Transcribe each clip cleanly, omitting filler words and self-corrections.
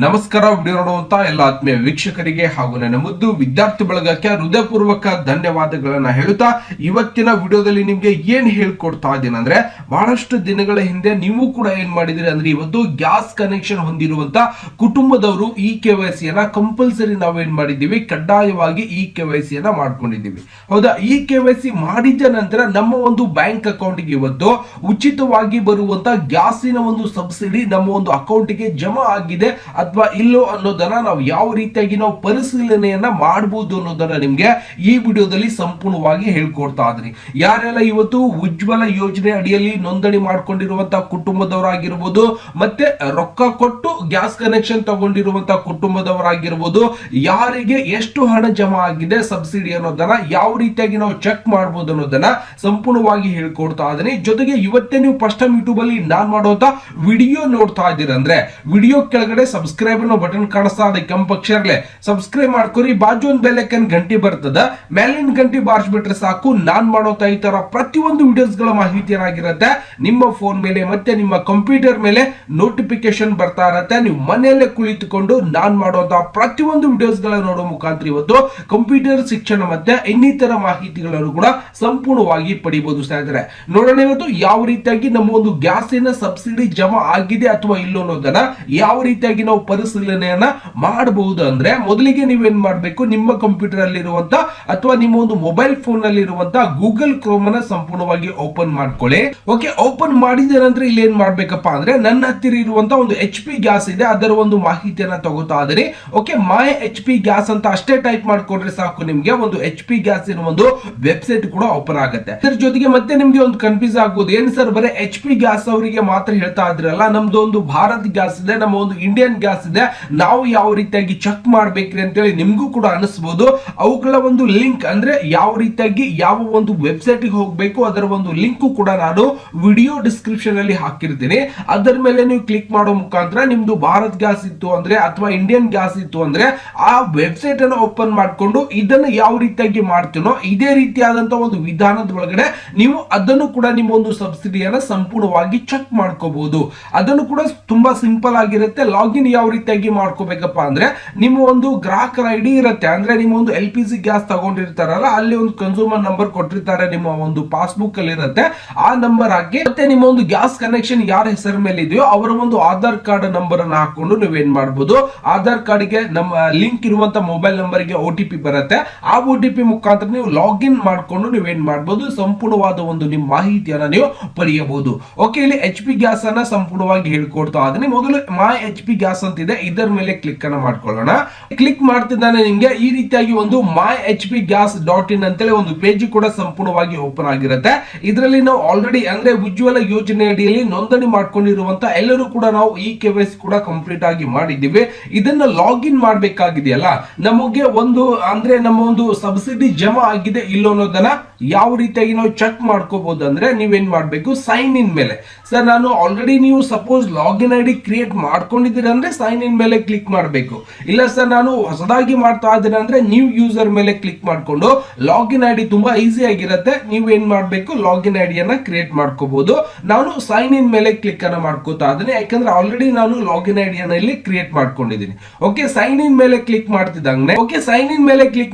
ನಮಸ್ಕಾರ. ವಿಡಿಯೋ ನೋಡುವಂತ ಎಲ್ಲ ಆತ್ಮೀಯ ವೀಕ್ಷಕರಿಗೆ ಹಾಗೂ ನನ್ನ ಮುದ್ದು ವಿದ್ಯಾರ್ಥಿ ಬಳಗಕ್ಕೆ ಹೃದಯಪೂರ್ವಕ ಧನ್ಯವಾದಗಳನ್ನ ಹೇಳುತ್ತಾ ಇವತ್ತಿನ ವಿಡಿಯೋದಲ್ಲಿ ನಿಮ್ಗೆ ಏನ್ ಹೇಳ್ಕೊಡ್ತಾ ಇದ್ದೀನಿ ಅಂದ್ರೆ, ಬಹಳಷ್ಟು ದಿನಗಳ ಹಿಂದೆ ನೀವು ಕೂಡ ಏನ್ ಮಾಡಿದಿರಿ ಅಂದ್ರೆ, ಇವತ್ತು ಗ್ಯಾಸ್ ಕನೆಕ್ಷನ್ ಹೊಂದಿರುವಂತ ಕುಟುಂಬದವರು ಈ KYC ಯನ್ನ ಕಂಪಲ್ಸರಿ ನಾವೇನ್ ಮಾಡಿದ್ದೀವಿ, ಕಡ್ಡಾಯವಾಗಿ ಈ KYC ಯನ್ನ ಮಾಡ್ಕೊಂಡಿದ್ದೀವಿ. ಹೌದಾ? ಈ KYC ಮಾಡಿದ ನಂತರ ನಮ್ಮ ಒಂದು ಬ್ಯಾಂಕ್ ಅಕೌಂಟ್ಗೆ ಇವತ್ತು ಉಚಿತವಾಗಿ ಬರುವಂತ ಗ್ಯಾಸಿನ ಒಂದು ಸಬ್ಸಿಡಿ ನಮ್ಮ ಒಂದು ಅಕೌಂಟ್ಗೆ ಜಮಾ ಆಗಿದೆ ಅಥವಾ ಇಲ್ಲೋ ಅನ್ನೋದನ್ನ ನಾವು ಯಾವ ರೀತಿಯಾಗಿ ನಾವು ಪರಿಶೀಲನೆಯನ್ನ ಮಾಡಬಹುದು ಅನ್ನೋದನ್ನ ನಿಮ್ಗೆ ಈ ವಿಡಿಯೋದಲ್ಲಿ ಸಂಪೂರ್ಣವಾಗಿ ಹೇಳ್ಕೊಡ್ತಾ ಇದ್ದೀನಿ. ಯಾರೆಲ್ಲ ಇವತ್ತು ಉಜ್ವಲ ಯೋಜನೆ ಅಡಿಯಲ್ಲಿ ನೋಂದಣಿ ಮಾಡ್ಕೊಂಡಿರುವಂತಹ ಕುಟುಂಬದವರಾಗಿರ್ಬೋದು, ಮತ್ತೆ ರೊಕ್ಕ ಕೊಟ್ಟು ಗ್ಯಾಸ್ ಕನೆಕ್ಷನ್ ತಗೊಂಡಿರುವಂತಹ ಕುಟುಂಬದವರಾಗಿರ್ಬೋದು, ಯಾರಿಗೆ ಎಷ್ಟು ಹಣ ಜಮಾ ಆಗಿದೆ ಸಬ್ಸಿಡಿ ಅನ್ನೋದನ್ನ ಯಾವ ರೀತಿಯಾಗಿ ನಾವು ಚೆಕ್ ಮಾಡಬಹುದು ಅನ್ನೋದನ್ನ ಸಂಪೂರ್ಣವಾಗಿ ಹೇಳ್ಕೊಡ್ತಾ ಇದ್ದೀನಿ. ಜೊತೆಗೆ ಇವತ್ತೇ ನೀವು ಫಸ್ಟ್ ಟೈಮ್ ಯೂಟ್ಯೂಬ್ ಅಲ್ಲಿ ನಾನ್ ಮಾಡುವಂತ ವಿಡಿಯೋ ನೋಡ್ತಾ ಇದ್ದೀರಂದ್ರೆ, ವಿಡಿಯೋ ಕೆಳಗಡೆ ಸಬ್ಸ್ಕ್ರೈಬ್ ಅನ್ನೋ ಬಟನ್ ಕಾಣಿಸ್ತಾ ಇದೆ ಕೆಂಪು ಅಕ್ಷರಲೆ, ಸಬ್ಸ್ಕ್ರೈಬ್ ಮಾಡ್ಕೊರಿ. ಬಾಜು ಒಂದು ಬೆಲ್ ಐಕಾನ್ ಗಂಟೆ ಬರ್ತದ, ಮೇಲಿನ ಗಂಟೆ ಬಾರಿಸ್ಬಿಟ್ರೆ ಸಾಕು. ನಾನ್ ಮಾಡೋತಾ ಈ ತರ ಪ್ರತಿಯೊಂದು ವಿಡಿಯೋಸ್ ಗಳ ಮಾಹಿತಿ ಏನಾಗಿರುತ್ತೆ ನಿಮ್ಮ ಫೋನ್ ಮೇಲೆ ಮತ್ತೆ ನಿಮ್ಮ ಕಂಪ್ಯೂಟರ್ ಮೇಲೆ ನೋಟಿಫಿಕೇಶನ್ ಬರ್ತಾ ಇರತ್ತೆ. ನೀವು ಮನೆಯಲ್ಲೇ ಕುಳಿತುಕೊಂಡು ನಾನ್ ಮಾಡುವಂತಹ ಪ್ರತಿಯೊಂದು ವಿಡಿಯೋಸ್ ಗಳ ನೋಡೋ ಮುಖಾಂತರ ಇವತ್ತು ಕಂಪ್ಯೂಟರ್ ಶಿಕ್ಷಣ ಮತ್ತೆ ಇನ್ನಿತರ ಮಾಹಿತಿಗಳನ್ನು ಕೂಡ ಸಂಪೂರ್ಣವಾಗಿ ಪಡಿಬಹುದು ಸ್ನೇಹಿತರೆ. ನೋಡೋಣ ಇವತ್ತು ಯಾವ ರೀತಿಯಾಗಿ ನಮ್ಮ ಒಂದು ಗ್ಯಾಸಿನ ಸಬ್ಸಿಡಿ ಜಮಾ ಆಗಿದೆ ಅಥವಾ ಇಲ್ಲೋ ಅನ್ನೋದನ್ನ ಯಾವ ರೀತಿಯಾಗಿ ನಾವು ಪರಿಶೀಲನೆಯನ್ನ ಮಾಡಬಹುದು ಅಂದ್ರೆ, ಮೊದಲಿಗೆ ನೀವೇನ್ ಮಾಡಬೇಕು, ನಿಮ್ಮ ಕಂಪ್ಯೂಟರ್ ಅಲ್ಲಿ ಇರುವಂತ ಅಥವಾ ನಿಮ್ಮ ಒಂದು ಮೊಬೈಲ್ ಫೋನ್ ಅಲ್ಲಿ ಇರುವಂತ ಗೂಗಲ್ ಕ್ರೋಮ್ ಅನ್ನ ಸಂಪೂರ್ಣವಾಗಿ ಓಪನ್ ಮಾಡ್ಕೊಳ್ಳಿ. ಓಕೆ, ಓಪನ್ ಮಾಡಿದ ನಂತರ ಇಲ್ಲಿ ಏನ್ ಮಾಡ್ಬೇಕಪ್ಪ ಅಂದ್ರೆ, ನನ್ನ ಹತ್ತಿರ ಇರುವಂತ ಒಂದು HP ಗ್ಯಾಸ್ ಇದೆ, ಅದರ ಒಂದು ಮಾಹಿತಿಯನ್ನ ತಗೋತಾ ಇದ್ದೀನಿ. ಓಕೆ, ಮೈ HP ಗ್ಯಾಸ್ ಅಂತ ಅಷ್ಟೇ ಟೈಪ್ ಮಾಡ್ಕೊಂಡ್ರೆ ಸಾಕು, ನಿಮ್ಗೆ ಒಂದು HP ಗ್ಯಾಸ್ ಇರುವ ಒಂದು ವೆಬ್ಸೈಟ್ ಕೂಡ ಓಪನ್ ಆಗುತ್ತೆ. ಅದರ ಜೊತೆಗೆ ಮತ್ತೆ ನಿಮ್ಗೆ ಒಂದು ಕನ್ಫ್ಯೂಸ್ ಆಗ್ಬೋದು, ಏನ್ ಸರ್ ಬರೀ HP ಗ್ಯಾಸ್ ಅವರಿಗೆ ಮಾತ್ರ ಹೇಳ್ತಾ ಇದ್ರಲ್ಲ, ನಮ್ದು ಒಂದು ಭಾರತ್ ಗ್ಯಾಸ್ ಇದೆ, ನಮ್ಮ ಒಂದು ಇಂಡಿಯನ್ ಗ್ಯಾಸ್ ಇದೆ, ನಾವು ಯಾವ ರೀತಿಯಾಗಿ ಚೆಕ್ ಮಾಡ್ಬೇಕ್ರಿ ಅಂತೇಳಿ ನಿಮ್ಗೂ ಕೂಡ ಅನಿಸಬಹುದು. ಅವುಗಳ ಒಂದು ಲಿಂಕ್ ಅಂದ್ರೆ ಯಾವ ರೀತಿಯಾಗಿ ಯಾವ ಒಂದು ವೆಬ್ಸೈಟ್ ಗೆ ಹೋಗ್ಬೇಕು ಅದರ ಒಂದು ಲಿಂಕ್ ಕೂಡ ನಾನು ವಿಡಿಯೋ ಡಿಸ್ಕ್ರಿಪ್ಷನ್ ಅಲ್ಲಿ ಹಾಕಿರ್ತೀನಿ. ಅದರ ಮೇಲೆ ನೀವು ಕ್ಲಿಕ್ ಮಾಡೋ ಮುಖಾಂತರ ನಿಮ್ದು ಭಾರತ್ ಗ್ಯಾಸ್ ಇತ್ತು ಅಂದ್ರೆ ಅಥವಾ ಇಂಡಿಯನ್ ಗ್ಯಾಸ್ ಇತ್ತು ಅಂದ್ರೆ ಆ ವೆಬ್ಸೈಟ್ ಅನ್ನು ಓಪನ್ ಮಾಡ್ಕೊಂಡು ಇದನ್ನು ಯಾವ ರೀತಿಯಾಗಿ ಮಾಡ್ತೀನೋ ಇದೇ ರೀತಿಯಾದಂತಹ ಒಂದು ವಿಧಾನದ ಒಳಗಡೆ ನೀವು ಅದನ್ನು ಕೂಡ ನಿಮ್ಮ ಒಂದು ಸಬ್ಸಿಡಿಯನ್ನ ಸಂಪೂರ್ಣವಾಗಿ ಚೆಕ್ ಮಾಡ್ಕೋಬಹುದು. ಅದನ್ನು ಕೂಡ ತುಂಬಾ ಸಿಂಪಲ್ ಆಗಿರುತ್ತೆ. ಲಾಗಿನ್ ಯಾವ ರೀತಿಯಾಗಿ ಮಾಡ್ಕೋಬೇಕಪ್ಪ ಅಂದ್ರೆ, ನಿಮ್ಮ ಒಂದು ಗ್ರಾಹಕರ ID ಇರುತ್ತೆ, ಅಂದ್ರೆ ನಿಮ್ಮ ಒಂದು LPG ಗ್ಯಾಸ್ ತಗೊಂಡಿರ್ತಾರಲ್ಲ, ಅಲ್ಲಿ ಒಂದು ಕನ್ಸ್ಯೂಮರ್ ನಂಬರ್ ಕೊಟ್ಟಿರ್ತಾರೆ, ನಿಮ್ಮ ಒಂದು ಪಾಸ್ಬುಕ್ ಅಲ್ಲಿ ಇರುತ್ತೆ, ಆ ನಂಬರ್ ಹಾಕಿ ಮತ್ತೆ ನಿಮ್ಮ ಒಂದು ಗ್ಯಾಸ್ ಕನೆಕ್ಷನ್ ಯಾರ ಹೆಸರ ಮೇಲೆ ಇದೆಯೋ ಅವರ ಒಂದು ಆಧಾರ್ ಕಾರ್ಡ್ ನಂಬರ್ ಅನ್ನು ಹಾಕೊಂಡು ನೀವೇನ್ ಮಾಡಬಹುದು, ಆಧಾರ್ ಕಾರ್ಡ್ ಗೆ ನಮ್ಮ ಲಿಂಕ್ ಇರುವಂತ ಮೊಬೈಲ್ ನಂಬರ್ ಗೆ OTP ಬರುತ್ತೆ, ಆ OTP ಮುಖಾಂತರ ನೀವು ಲಾಗಿನ್ ಮಾಡ್ಕೊಂಡು ನೀವೇನ್ ಮಾಡಬಹುದು, ಸಂಪೂರ್ಣವಾದ ಒಂದು ನಿಮ್ಮ ಮಾಹಿತಿಯನ್ನ ನೀವು ಪಡೆಯಬಹುದು. ಓಕೆ, ಇಲ್ಲಿ HP ಗ್ಯಾಸ್ ಅನ್ನ ಸಂಪೂರ್ಣವಾಗಿ ಹೇಳ್ಕೊಡ್ತಾ ಇದೀನಿ. ಮೊದಲು ಮೈ HP ಗ್ಯಾಸ್ ಅಂತ ಇದೆ, ಇದರ ಮೇಲೆ ಕ್ಲಿಕ್ ಅನ್ನ ಮಾಡ್ಕೊಳ್ಳೋಣ. ಕ್ಲಿಕ್ ಮಾಡ್ತಿದ್ದಾನೆ ನಿಮ್ಗೆ ಈ ರೀತಿಯಾಗಿ ಒಂದು myhpgas.in ಅಂತೇಳಿ ಒಂದು ಪೇಜ್ ಕೂಡ ಸಂಪೂರ್ಣವಾಗಿ ಓಪನ್ ಆಗಿರುತ್ತೆ. ಇದರಲ್ಲಿ ನಾವು ಆಲ್ರೆಡಿ ಅಂದ್ರೆ ಉಜ್ವಲ ಯೋಜನೆ ಅಡಿಯಲ್ಲಿ ನೋಂದಣಿ ಮಾಡ್ಕೊಂಡಿರುವಂತ ಎಲ್ಲರೂ ಕೂಡ ನಾವು ಈ KYC ಕೂಡ ಕಂಪ್ಲೀಟ್ ಆಗಿ ಮಾಡಿದ್ದೀವಿ. ಇದನ್ನ ಲಾಗಿನ್ ಮಾಡ್ಬೇಕಾಗಿದೆಯಲ್ಲ, ನಮಗೆ ಒಂದು ಅಂದ್ರೆ ನಮ್ಮ ಒಂದು ಸಬ್ಸಿಡಿ ಜಮಾ ಆಗಿದೆ ಇಲ್ಲೋ ಅನ್ನೋದನ್ನ ಯಾವ ರೀತಿಯಾಗಿ ನಾವು ಚೆಕ್ ಮಾಡ್ಕೋಬಹುದು ಅಂದ್ರೆ, ನೀವೇನ್ ಮಾಡ್ಬೇಕು, ಸೈನ್ ಇನ್ ಮೇಲೆ, ಸರ್ ನಾನು ಆಲ್ರೆಡಿ ನೀವು ಸಪೋಸ್ ಲಾಗಿನ್ ID ಕ್ರಿಯೇಟ್ ಮಾಡ್ಕೊಂಡಿದ್ದೀರಾ ಅಂದ್ರೆ ಸೈನ್ ಇನ್ ಮೇಲೆ ಕ್ಲಿಕ್ ಮಾಡಬೇಕು. ಇಲ್ಲ ಸರ್ ನಾನು ಹೊಸದಾಗಿ ಮಾಡ್ತಾ ಇದ್ದೀನಿ ಅಂದ್ರೆ ನ್ಯೂ ಯೂಸರ್ ಮೇಲೆ ಕ್ಲಿಕ್ ಮಾಡ್ಕೊಂಡು ಲಾಗಿನ್ ID ತುಂಬಾ ಈಸಿ ಆಗಿರುತ್ತೆ, ನೀವೇನ್ ಮಾಡ್ಬೇಕು, ಲಾಗಿನ್ ID ಅನ್ನ ಕ್ರಿಯೇಟ್ ಮಾಡ್ಕೋಬಹುದು. ನಾನು ಸೈನ್ ಇನ್ ಮೇಲೆ ಕ್ಲಿಕ್ ಅನ್ನ ಮಾಡ್ಕೋತಾ ಇದ್ದೀನಿ, ಯಾಕಂದ್ರೆ ಆಲ್ರೆಡಿ ನಾನು ಲಾಗಿನ್ ID ಅನ್ನ ಇಲ್ಲಿ ಕ್ರಿಯೇಟ್ ಮಾಡ್ಕೊಂಡಿದ್ದೀನಿ. ಓಕೆ, ಸೈನ್ ಇನ್ ಮೇಲೆ ಕ್ಲಿಕ್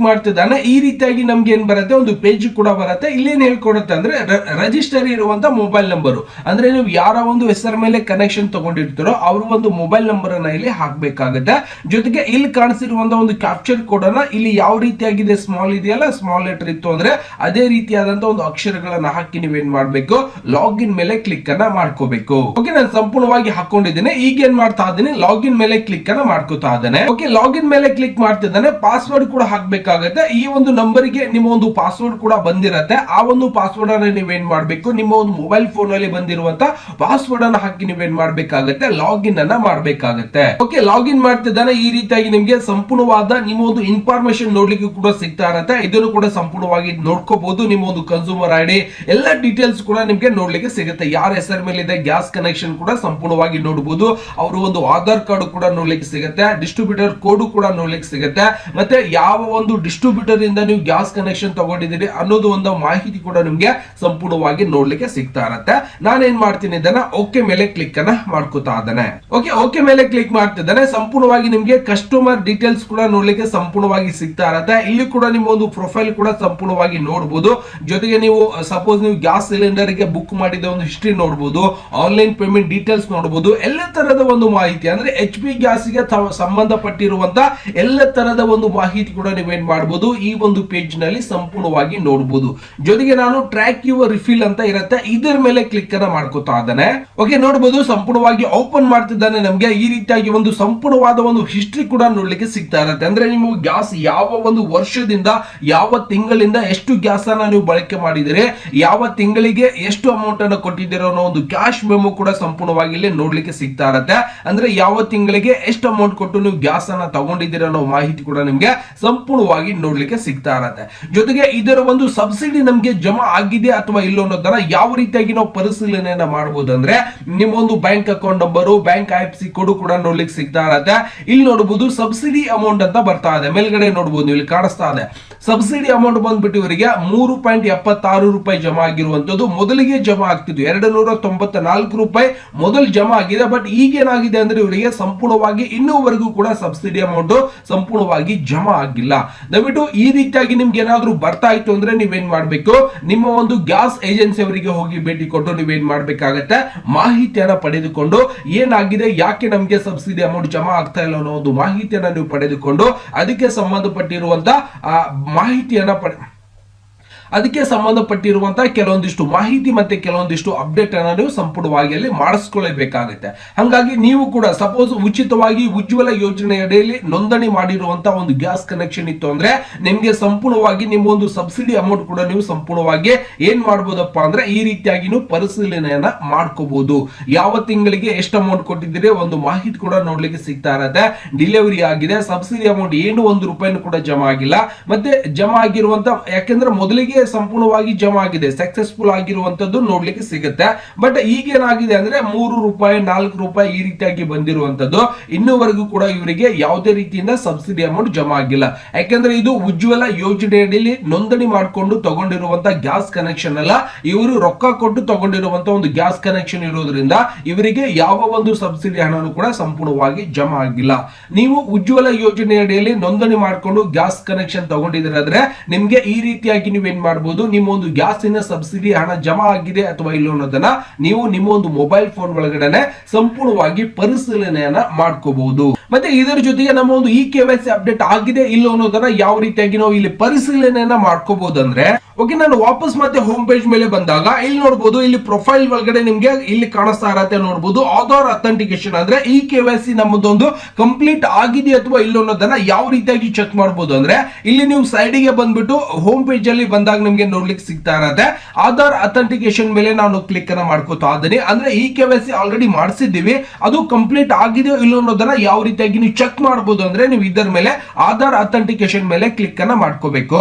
ಮಾಡ್ತಿದ್ದಂಗೆ ಈ ರೀತಿಯಾಗಿ ನಮ್ಗೆ ಏನ್ ಬರುತ್ತೆ, ಒಂದು ಪೇಜ್ ಕೂಡ ಬರುತ್ತೆ. ಇಲ್ಲೇನ್ ಹೇಳ್ಕೊಡುತ್ತೆ ಅಂದ್ರೆ, ರಿಜಿಸ್ಟರ್ ಇರುವಂತ ಮೊಬೈಲ್ ನಂಬರ್, ಅಂದ್ರೆ ನೀವು ಯಾರ ಒಂದು ಹೆಸರ ಮೇಲೆ ಕನೆಕ್ಷನ್ ತಗೊಂಡಿರ್ತೀರೋ ಅವ್ರ ಒಂದು ಮೊಬೈಲ್ ನಂಬರ್ ಅನ್ನ ಇಲ್ಲಿ ಹಾಕ್ಬೇಕಾಗುತ್ತೆ. ಜೊತೆಗೆ ಇಲ್ಲಿ ಕಾಣಿಸಿರುವಂತ ಒಂದು ಕ್ಯಾಪ್ಚರ್ ಕೋಡ್ ಅನ್ನ ಇಲ್ಲಿ ಯಾವ ರೀತಿಯಾಗಿದೆ, ಸ್ಮಾಲ್ ಇದೆಯಲ್ಲ, ಸ್ಮಾಲ್ ಲೆಟರ್ ಇತ್ತು ಅಂದ್ರೆ ಅದೇ ರೀತಿಯಾದಂತ ಒಂದು ಅಕ್ಷರಗಳನ್ನ ಹಾಕಿ ನೀವೇನ್ ಮಾಡ್ಬೇಕು, ಲಾಗಿನ್ ಮೇಲೆ ಕ್ಲಿಕ್ ಅನ್ನ ಮಾಡ್ಕೋಬೇಕು. ಓಕೆ, ನಾನು ಸಂಪೂರ್ಣವಾಗಿ ಹಾಕೊಂಡಿದ್ದೇನೆ. ಈಗ ಏನ್ ಮಾಡ್ತಾ ಇದ್ದೀನಿ, ಲಾಗಿನ್ ಮೇಲೆ ಕ್ಲಿಕ್ ಅನ್ನ ಮಾಡ್ಕೋತಾ ಇದ್ದೇನೆ. ಓಕೆ, ಲಾಗಿನ್ ಮೇಲೆ ಕ್ಲಿಕ್ ಮಾಡ್ತಿದ್ದಾನೆ. ಪಾಸ್ವರ್ಡ್ ಕೂಡ ಹಾಕ್ಬೇಕಾಗುತ್ತೆ. ಈ ಒಂದು ನಂಬರ್ ಗೆ ನಿಮ್ಮ ಒಂದು ಪಾಸ್ವರ್ಡ್ ಕೂಡ ಬಂದಿರತ್ತೆ. ಆ ಒಂದು ಪಾಸ್ವರ್ಡ್ ಅನ್ನ ನೀವೇನ್ ಮಾಡ್ಬೇಕು, ನಿಮ್ಮ ಒಂದು ಮೊಬೈಲ್ ಫೋನ್ ಅಲ್ಲಿ ಬಂದಿರುವಂತ ಪಾಸ್ವರ್ಡ್ ಅನ್ನ ಹಾಕಿ ನೀವೇನ್ ಮಾಡ್ಬೇಕಾಗತ್ತೆ, ಲಾಗಿನ್ ಅನ್ನ ಮಾಡ್ಬೇಕಾಗತ್ತೆ. ಓಕೆ, ಲಾಗಿನ್ ಮಾಡ್ತಿದ್ದಾನೆ. ಈ ರೀತಿಯಾಗಿ ನಿಮ್ಗೆ ಸಂಪೂರ್ಣವಾದ ನಿಮ್ಮ ಒಂದು ಇನ್ಫಾರ್ಮೇಶನ್ ನೋಡ್ಲಿಕ್ಕೆ ಕೂಡ ಸಿಗ್ತಾ ಇರತ್ತೆ. ಇದನ್ನು ಕೂಡ ಸಂಪೂರ್ಣವಾಗಿ ನೋಡ್ಕೋಬಹುದು. ನಿಮ್ಮ ಒಂದು ಕನ್ಸ್ಯೂಮರ್ ID ಎಲ್ಲ ಡೀಟೇಲ್ಸ್ ಕೂಡ ನಿಮ್ಗೆ ನೋಡ್ಲಿಕ್ಕೆ ಸಿಗುತ್ತೆ. ಯಾರ ಹೆಸರ ಮೇಲೆ ಇದೆ ಗ್ಯಾಸ್ ಕನೆಕ್ಷನ್ ಕೂಡ ಸಂಪೂರ್ಣವಾಗಿ ನೋಡಬಹುದು. ಅವರು ಒಂದು ಆಧಾರ್ ಕಾರ್ಡ್ ಕೂಡ ನೋಡ್ಲಿಕ್ಕೆ ಸಿಗುತ್ತೆ, ಡಿಸ್ಟ್ರಿಬ್ಯೂಟರ್ ಕೋಡ್ ಕೂಡ ನೋಡ್ಲಿಕ್ಕೆ ಸಿಗುತ್ತೆ, ಮತ್ತೆ ಯಾವ ಒಂದು ಡಿಸ್ಟ್ರಿಬ್ಯೂಟರ್ ಇಂದ ನೀವು ಗ್ಯಾಸ್ ಕನೆಕ್ಷನ್ ತಗೊಂಡಿದ್ದೀರಿ ಅನ್ನೋದು ಒಂದು ಮಾಹಿತಿ ಕೂಡ ನಿಮ್ಗೆ ಸಂಪೂರ್ಣವಾಗಿ ನೋಡ್ಲಿಕ್ಕೆ ಸಿಗ್ತಾ ಇರತ್ತೆ. ನಾನೇನ್ ಮಾಡ್ತೀನಿ, ಇದನ್ನ ಓಕೆ ಮೇಲೆ ಕ್ಲಿಕ್ ಅನ್ನ ಮಾಡ್ಕೋತಾ ಇದ್ದೇನೆ. ಓಕೆ ಮೇಲೆ ಕ್ಲಿಕ್ ಮಾಡ್ತಿದ್ದಾನೆ ಸಂಪೂರ್ಣವಾಗಿ ನಿಮಗೆ ಕಸ್ಟಮರ್ ಡೀಟೇಲ್ಸ್ ಕೂಡ ನೋಡ್ಲಿಕ್ಕೆ ಸಂಪೂರ್ಣವಾಗಿ ಸಿಗ್ತಾ ಇರುತ್ತೆ. ಇಲ್ಲಿ ಕೂಡ ನಿಮ್ಮ ಒಂದು ಪ್ರೊಫೈಲ್ ಕೂಡ ಸಂಪೂರ್ಣವಾಗಿ ನೋಡಬಹುದು. ಜೊತೆಗೆ ನೀವು ಸಪೋಸ್ ನೀವು ಗ್ಯಾಸ್ ಸಿಲಿಂಡರ್ ಗೆ ಬುಕ್ ಮಾಡಿದ ಒಂದು ಹಿಸ್ಟ್ರಿ ನೋಡಬಹುದು, ಆನ್ಲೈನ್ ಪೇಮೆಂಟ್ ಡೀಟೇಲ್ಸ್ ನೋಡಬಹುದು. ಎಲ್ಲ ತರದ ಒಂದು ಮಾಹಿತಿ ಅಂದ್ರೆ HP ಗ್ಯಾಸ್ ಗೆ ಸಂಬಂಧಪಟ್ಟಿರುವಂತ ಎಲ್ಲ ತರದ ಒಂದು ಮಾಹಿತಿ ಕೂಡ ನೀವೇನ್ ಮಾಡಬಹುದು ಈ ಒಂದು ಪೇಜ್ ನಲ್ಲಿ ಸಂಪೂರ್ಣವಾಗಿ ನೋಡಬಹುದು. ಜೊತೆಗೆ ನಾನು ಟ್ರ್ಯಾಕ್ ಯುವರ್ ರಿಫಿಲ್ ಅಂತ ಇರುತ್ತೆ, ಇದರ ಮೇಲೆ ಕ್ಲಿಕ್ ಅನ್ನ ಮಾಡ್ಕೋತಾ ಇದ್ದಾನೆ. ಓಕೆ, ನೋಡಬಹುದು ಸಂಪೂರ್ಣವಾಗಿ ಓಪನ್ ಮಾಡ್ತಿದ್ದಾನೆ. ನಮಗೆ ಈ ರೀತಿಯಾಗಿ ಒಂದು ಸಂಪೂರ್ಣವಾದ ಒಂದು ಹಿಸ್ಟ್ರಿ ಕೂಡ ನೋಡ್ಲಿಕ್ಕೆ ಸಿಗ್ತಾ ಇರುತ್ತೆ. ಅಂದ್ರೆ ನೀವು ಗ್ಯಾಸ್ ಯಾವ ಒಂದು ವರ್ಷದಿಂದ ಯಾವ ತಿಂಗಳಿಂದ ಎಷ್ಟು ಗ್ಯಾಸ್ ಅನ್ನ ನೀವು ಬಳಕೆ ಮಾಡಿದಿರಿ, ಯಾವ ತಿಂಗಳಿಗೆ ಎಷ್ಟು ಅಮೌಂಟ್ ಅನ್ನು ಕೊಟ್ಟಿದ್ದೀರೋ ಅನ್ನೋ ಒಂದು ಕ್ಯಾಶ್ ಮೆಮೊ ಕೂಡ ಸಂಪೂರ್ಣವಾಗಿ ಇಲ್ಲಿ ನೋಡ್ಲಿಕ್ಕೆ ಸಿಗ್ತಾ ಇರುತ್ತೆ. ಅಂದ್ರೆ ಯಾವ ತಿಂಗಳಿಗೆ ಎಷ್ಟು ಅಮೌಂಟ್ ಕೊಟ್ಟು ನೀವು ಗ್ಯಾಸ್ ಅನ್ನ ತಗೊಂಡಿದ್ದೀರಾ ಅನ್ನೋ ಮಾಹಿತಿ ಕೂಡ ನಿಮ್ಗೆ ಸಂಪೂರ್ಣವಾಗಿ ನೋಡ್ಲಿಕ್ಕೆ ಸಿಗ್ತಾ ಇರುತ್ತೆ. ಜೊತೆಗೆ ಇದರ ಒಂದು ಸಬ್ಸಿಡಿ ನಮ್ಗೆ ಜಮಾ ಆಗಿದೆ ಅಥವಾ ಇಲ್ಲ ಅನ್ನೋದನ್ನ ಯಾವ ರೀತಿಯಾಗಿ ನಾವು ಪರಿಶೀಲನೆಯನ್ನ ಮಾಡಬಹುದು ಅಂದ್ರೆ ನಿಮ್ಮ ಒಂದು bank account number, bank IFSC code ಕೂಡ ನೋಡ್ಲಿಕ್ಕೆ ಸಿಗ್ತಾ ಇರುತ್ತೆ. ಇಲ್ಲಿ ನೋಡಬಹುದು ಸಬ್ಸಿಡಿ ಅಮೌಂಟ್ ಅಂತ ಬರ್ತಾ ಇದೆ, ಮೇಲ್ಗಡೆ ನೋಡಬಹುದು ಇಲ್ಲಿ ಕಾಣಿಸ್ತಾ ಇದೆ. ಸಬ್ಸಿಡಿ ಅಮೌಂಟ್ ಬಂದ್ಬಿಟ್ಟು ಇವರಿಗೆ ₹3.76 ಜಮಾ ಆಗಿರುವಂತದ್ದು. ಮೊದಲಿಗೆ ಜಮಾ ಆಗ್ತಿದ್ದು ₹294 ಮೊದಲು ಜಮಾ ಆಗಿದೆ. ಬಟ್ ಈಗೇನಾಗಿದೆ ಅಂದ್ರೆ ಇವರಿಗೆ ಸಂಪೂರ್ಣವಾಗಿ ಇನ್ನೂವರೆಗೂ ಕೂಡ ಸಬ್ಸಿಡಿ ಅಮೌಂಟ್ ಸಂಪೂರ್ಣವಾಗಿ ಜಮಾ ಆಗಿಲ್ಲ. ದಯವಿಟ್ಟು ಈ ರೀತಿಯಾಗಿ ನಿಮ್ಗೆ ಏನಾದ್ರೂ ಬರ್ತಾ ಇತ್ತು ಅಂದ್ರೆ ನೀವೇನ್ ಮಾಡ್ಬೇಕು, ನಿಮ್ಮ ಒಂದು ಗ್ಯಾಸ್ ಏಜೆನ್ಸಿ ಅವರಿಗೆ ಹೋಗಿ ಭೇಟಿ ಕೊಟ್ಟು ನೀವೇನ್ ಮಾಡ್ಬೇಕಾಗತ್ತೆ, ಮಾಹಿತಿಯನ್ನ ಪಡೆದುಕೊಂಡು ಏನಾಗಿದೆ, ಯಾಕೆ ನಮ್ಗೆ ಸಬ್ಸಿಡಿ ಅಮೌಂಟ್ ಜಮಾ ಆಗ್ತಾ ಇಲ್ಲ ಅನ್ನೋ ಒಂದು ಮಾಹಿತಿಯನ್ನ ನೀವು ಪಡೆದುಕೊಂಡು ಅದಕ್ಕೆ ಸಂಬಂಧಪಟ್ಟಿರುವಂತ ಅದಕ್ಕೆ ಸಂಬಂಧಪಟ್ಟಿರುವಂತಹ ಕೆಲವೊಂದಿಷ್ಟು ಮಾಹಿತಿ ಮತ್ತೆ ಕೆಲವೊಂದಿಷ್ಟು ಅಪ್ಡೇಟ್ ಅನ್ನ ನೀವು ಸಂಪೂರ್ಣವಾಗಿ ಅಲ್ಲಿ ಮಾಡಿಸ್ಕೊಳ್ಳಬೇಕಾಗುತ್ತೆ. ಹಾಗಾಗಿ ನೀವು ಕೂಡ ಸಪೋಸ್ ಉಚಿತವಾಗಿ ಉಜ್ವಲ ಯೋಜನೆ ಅಡಿಯಲ್ಲಿ ನೋಂದಣಿ ಮಾಡಿರುವಂತಹ ಒಂದು ಗ್ಯಾಸ್ ಕನೆಕ್ಷನ್ ಇತ್ತು ಅಂದ್ರೆ ನಿಮ್ಗೆ ಸಂಪೂರ್ಣವಾಗಿ ನಿಮ್ಮ ಒಂದು ಸಬ್ಸಿಡಿ ಅಮೌಂಟ್ ಕೂಡ ನೀವು ಸಂಪೂರ್ಣವಾಗಿ ಏನ್ ಮಾಡಬಹುದಪ್ಪ ಅಂದ್ರೆ ಈ ರೀತಿಯಾಗಿ ನೀವು ಪರಿಶೀಲನೆಯನ್ನ ಮಾಡ್ಕೋಬಹುದು. ಯಾವ ತಿಂಗಳಿಗೆ ಎಷ್ಟು ಅಮೌಂಟ್ ಕೊಟ್ಟಿದ್ದೀರಿ ಒಂದು ಮಾಹಿತಿ ಕೂಡ ನೋಡ್ಲಿಕ್ಕೆ ಸಿಗ್ತಾ ಇರುತ್ತೆ. ಡೆಲಿವರಿ ಆಗಿದೆ, ಸಬ್ಸಿಡಿ ಅಮೌಂಟ್ ಏನು ₹1 ಕೂಡ ಜಮಾ ಆಗಿಲ್ಲ. ಮತ್ತೆ ಜಮಾ ಆಗಿರುವಂತ ಯಾಕೆಂದ್ರೆ ಮೊದಲಿಗೆ ಸಂಪೂರ್ಣವಾಗಿ ಜಮಾ ಆಗಿದೆ, ಸಕ್ಸಸ್ಫುಲ್ ಆಗಿರುವಂತದ್ದು ನೋಡ್ಲಿಕ್ಕೆ ಸಿಗುತ್ತೆ. ಬಟ್ ಈಗೇನಾಗಿದೆ ಅಂದ್ರೆ ₹3, ₹4 ಈ ರೀತಿಯಾಗಿ ಬಂದಿರುವಂತದ್ದು. ಇನ್ನೂವರೆಗೂ ಕೂಡ ಇವರಿಗೆ ಯಾವುದೇ ರೀತಿಯಿಂದ ಸಬ್ಸಿಡಿ ಅಮೌಂಟ್ ಜಮಾ ಆಗಿಲ್ಲ. ಯಾಕೆಂದ್ರೆ ಇದು ಉಜ್ವಲ ಯೋಜನೆಯಲ್ಲಿ ನೋಂದಣಿ ಮಾಡಿಕೊಂಡು ತಗೊಂಡಿರುವಂತಹ ಗ್ಯಾಸ್ ಕನೆಕ್ಷನ್ ಅಲ್ಲ, ಇವರು ರೊಕ್ಕ ಕೊಟ್ಟು ತಗೊಂಡಿರುವಂತಹ ಒಂದು ಗ್ಯಾಸ್ ಕನೆಕ್ಷನ್ ಇರೋದ್ರಿಂದ ಇವರಿಗೆ ಯಾವ ಒಂದು ಸಬ್ಸಿಡಿ ಹಣನು ಕೂಡ ಸಂಪೂರ್ಣವಾಗಿ ಜಮಾ ಆಗಿಲ್ಲ. ನೀವು ಉಜ್ವಲ ಯೋಜನೆ ಅಡಿಯಲ್ಲಿ ನೋಂದಣಿ ಮಾಡಿಕೊಂಡು ಗ್ಯಾಸ್ ಕನೆಕ್ಷನ್ ತಗೊಂಡಿದ್ರೆ ನಿಮ್ಗೆ ಈ ರೀತಿಯಾಗಿ ನೀವೇನ್ ಮಾಡಬಹುದು, ನಿಮ್ಮ ಒಂದು ಗ್ಯಾಸಿನ ಸಬ್ಸಿಡಿ ಹಣ ಜಮಾ ಆಗಿದೆ ಅಥವಾ ಇಲ್ಲ ಅನ್ನೋದನ್ನ ನೀವು ನಿಮ್ಮ ಒಂದು ಮೊಬೈಲ್ ಫೋನ್ ಒಳಗಡೆ ಸಂಪೂರ್ಣವಾಗಿ ಪರಿಶೀಲನೆಯನ್ನ ಮಾಡ್ಕೋಬಹುದು. ಮತ್ತೆ ಇದರ ಜೊತೆಗೆ ನಮ್ಮ ಒಂದು KYC ಅಪ್ಡೇಟ್ ಆಗಿದೆ ಇಲ್ಲ ಅನ್ನೋದನ್ನ ಯಾವ ರೀತಿಯಾಗಿ ನಾವು ಇಲ್ಲಿ ಪರಿಶೀಲನೆಯನ್ನ ಮಾಡ್ಕೋಬಹುದು ಅಂದ್ರೆ, ಓಕೆ ನಾನು ವಾಪಸ್ ಮತ್ತೆ ಹೋಮ್ ಪೇಜ್ ಮೇಲೆ ಬಂದಾಗ ಇಲ್ಲಿ ನೋಡಬಹುದು, ಇಲ್ಲಿ ಪ್ರೊಫೈಲ್ ಒಳಗಡೆ ನಿಮ್ಗೆ ಇಲ್ಲಿ ಕಾಣಿಸ್ತಾ ಇರತ್ತೆ ನೋಡಬಹುದು ಆಧಾರ್ ಅಥೆಂಟಿಕೇಶನ್ ಅಂದ್ರೆ KYC ನಮ್ಮದೊಂದು ಕಂಪ್ಲೀಟ್ ಆಗಿದೆ ಅಥವಾ ಇಲ್ಲ ಅನ್ನೋದನ್ನ ಯಾವ ರೀತಿಯಾಗಿ ಚೆಕ್ ಮಾಡಬಹುದು ಅಂದ್ರೆ ಇಲ್ಲಿ ನೀವು ಸೈಡ್ ಗೆ ಬಂದ್ಬಿಟ್ಟು ಹೋಮ್ ಪೇಜ್ ಅಲ್ಲಿ ಬಂದಾಗ ನಿಮ್ಗೆ ನೋಡ್ಲಿಕ್ಕೆ ಸಿಗ್ತಾ ಇರತ್ತೆ ಆಧಾರ್ ಅಥೆಂಟಿಕೇಶನ್ ಮೇಲೆ ನಾನು ಕ್ಲಿಕ್ ಅನ್ನ ಮಾಡ್ಕೋತಾ ಇದ್ದೀನಿ. ಅಂದ್ರೆ KYC ಆಲ್ರೆಡಿ ಮಾಡಿಸಿದ್ದೀವಿ, ಅದು ಕಂಪ್ಲೀಟ್ ಆಗಿದೆಯೋ ಇಲ್ಲ ಅನ್ನೋದನ್ನ ಯಾವ ರೀತಿಯಾಗಿ ನೀವು ಚೆಕ್ ಮಾಡಬಹುದು ಅಂದ್ರೆ ನೀವು ಇದರ ಮೇಲೆ ಆಧಾರ್ ಅಥೆಂಟಿಕೇಶನ್ ಮೇಲೆ ಕ್ಲಿಕ್ ಅನ್ನ ಮಾಡ್ಕೋಬೇಕು.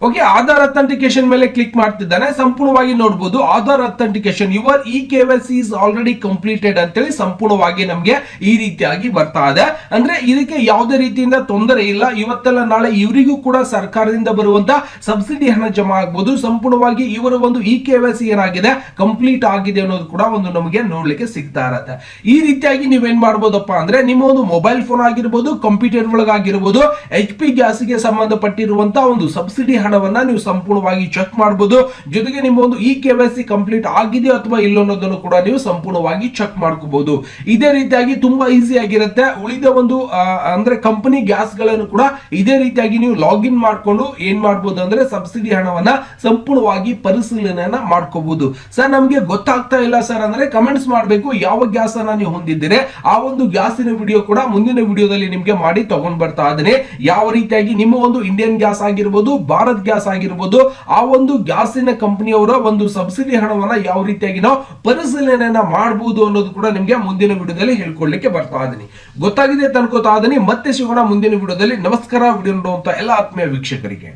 ಓಕೆ, ಆಧಾರ್ ಅಥೆಂಟಿಕೇಶನ್ ಮೇಲೆ ಕ್ಲಿಕ್ ಮಾಡ್ತಿದ್ದಾನೆ. ಸಂಪೂರ್ಣವಾಗಿ ನೋಡಬಹುದು Aadhaar authentication your KYC is already completed ಅಂತೇಳಿ ಸಂಪೂರ್ಣವಾಗಿ ನಮ್ಗೆ ಈ ರೀತಿಯಾಗಿ ಬರ್ತಾ ಇದೆ. ಅಂದ್ರೆ ಇದಕ್ಕೆ ಯಾವುದೇ ರೀತಿಯಿಂದ ತೊಂದರೆ ಇಲ್ಲ. ಇವತ್ತೆಲ್ಲ ನಾಳೆ ಇವರಿಗೂ ಕೂಡ ಸರ್ಕಾರದಿಂದ ಬರುವಂತ ಸಬ್ಸಿಡಿ ಹಣ ಜಮಾ ಆಗಬಹುದು. ಸಂಪೂರ್ಣವಾಗಿ ಇವರ ಒಂದು KYC ಏನಾಗಿದೆ ಕಂಪ್ಲೀಟ್ ಆಗಿದೆ ಅನ್ನೋದು ಕೂಡ ಒಂದು ನಮಗೆ ನೋಡ್ಲಿಕ್ಕೆ ಸಿಗ್ತಾ ಇರತ್ತೆ. ಈ ರೀತಿಯಾಗಿ ನೀವೇನ್ ಮಾಡಬಹುದಪ್ಪ ಅಂದ್ರೆ ನಿಮ್ಮ ಒಂದು ಮೊಬೈಲ್ ಫೋನ್ ಆಗಿರ್ಬೋದು, ಕಂಪ್ಯೂಟರ್ ಒಳಗಾಗಿರ್ಬೋದು, HP ಗ್ಯಾಸ್ಗೆ ಸಂಬಂಧಪಟ್ಟಿರುವಂತಹ ಒಂದು ಸಬ್ಸಿಡಿ ಹಣವನ್ನ ನೀವು ಸಂಪೂರ್ಣವಾಗಿ ಚೆಕ್ ಮಾಡಬಹುದು. ಜೊತೆಗೆ ನಿಮ್ಮ ಒಂದು KYC ಕಂಪ್ಲೀಟ್ ಆಗಿದೆ ಅಥವಾ ಇಲ್ಲ ಅನ್ನೋದನ್ನು ಕೂಡ ನೀವು ಸಂಪೂರ್ಣವಾಗಿ ಚೆಕ್ ಮಾಡ್ಕೋಬಹುದು. ಇದೇ ರೀತಿಯಾಗಿ ತುಂಬಾ ಈಸಿ ಆಗಿರುತ್ತೆ. ಉಳಿದ ಒಂದು ಅಂದ್ರೆ ಕಂಪನಿ ಗ್ಯಾಸ್ ಗಳನ್ನು ಕೂಡ ಇದೇ ರೀತಿಯಾಗಿ ನೀವು ಲಾಗಿನ್ ಮಾಡ್ಕೊಂಡು ಏನ್ ಮಾಡಬಹುದು ಅಂದ್ರೆ ಸಬ್ಸಿಡಿ ಹಣವನ್ನ ಸಂಪೂರ್ಣವಾಗಿ ಪರಿಶೀಲನೆಯನ್ನ ಮಾಡ್ಕೋಬಹುದು. ಸರ್ ನಮ್ಗೆ ಗೊತ್ತಾಗ್ತಾ ಇಲ್ಲ ಸರ್ ಅಂದ್ರೆ ಕಮೆಂಟ್ಸ್ ಮಾಡಬೇಕು, ಯಾವ ಗ್ಯಾಸ್ ಅನ್ನ ನೀವು ಹೊಂದಿದ್ದೀರಿ ಆ ಒಂದು ಗ್ಯಾಸಿನ ವಿಡಿಯೋ ಕೂಡ ಮುಂದಿನ ವಿಡಿಯೋದಲ್ಲಿ ನಿಮ್ಗೆ ಮಾಡಿ ತಗೊಂಡ್ ಬರ್ತಾ ಇದ್ದೀನಿ. ಯಾವ ರೀತಿಯಾಗಿ ನಿಮ್ಮ ಒಂದು ಇಂಡಿಯನ್ ಗ್ಯಾಸ್ ಆಗಿರ್ಬೋದು, ಭಾರತ್ ಗ್ಯಾಸ್ ಆಗಿರ್ಬೋದು, ಆ ಒಂದು ಗ್ಯಾಸಿನ ಕಂಪನಿಯವರ ಒಂದು ಸಬ್ಸಿಡಿ ಹಣವನ್ನ ಯಾವ ರೀತಿಯಾಗಿ ನಾವು ಪರಿಶೀಲನೆಯನ್ನ ಮಾಡಬಹುದು ಅನ್ನೋದು ಕೂಡ ನಿಮ್ಗೆ ಮುಂದಿನ ವಿಡಿಯೋದಲ್ಲಿ ಹೇಳ್ಕೊಡ್ಲಿಕ್ಕೆ ಬರ್ತಾ ಇದ್ದೀನಿ. ಗೊತ್ತಾಗಿದೆ ಅಂತ ಅನ್ಕೋತಾ ಇದ್ದೀನಿ. ಮತ್ತೆ ಸಿಗೋಣ ಮುಂದಿನ ವಿಡಿಯೋದಲ್ಲಿ. ನಮಸ್ಕಾರ. ವಿಡಿಯೋ ನೋಡುವಂತ ಎಲ್ಲ ಆತ್ಮೀಯ ವೀಕ್ಷಕರಿಗೆ.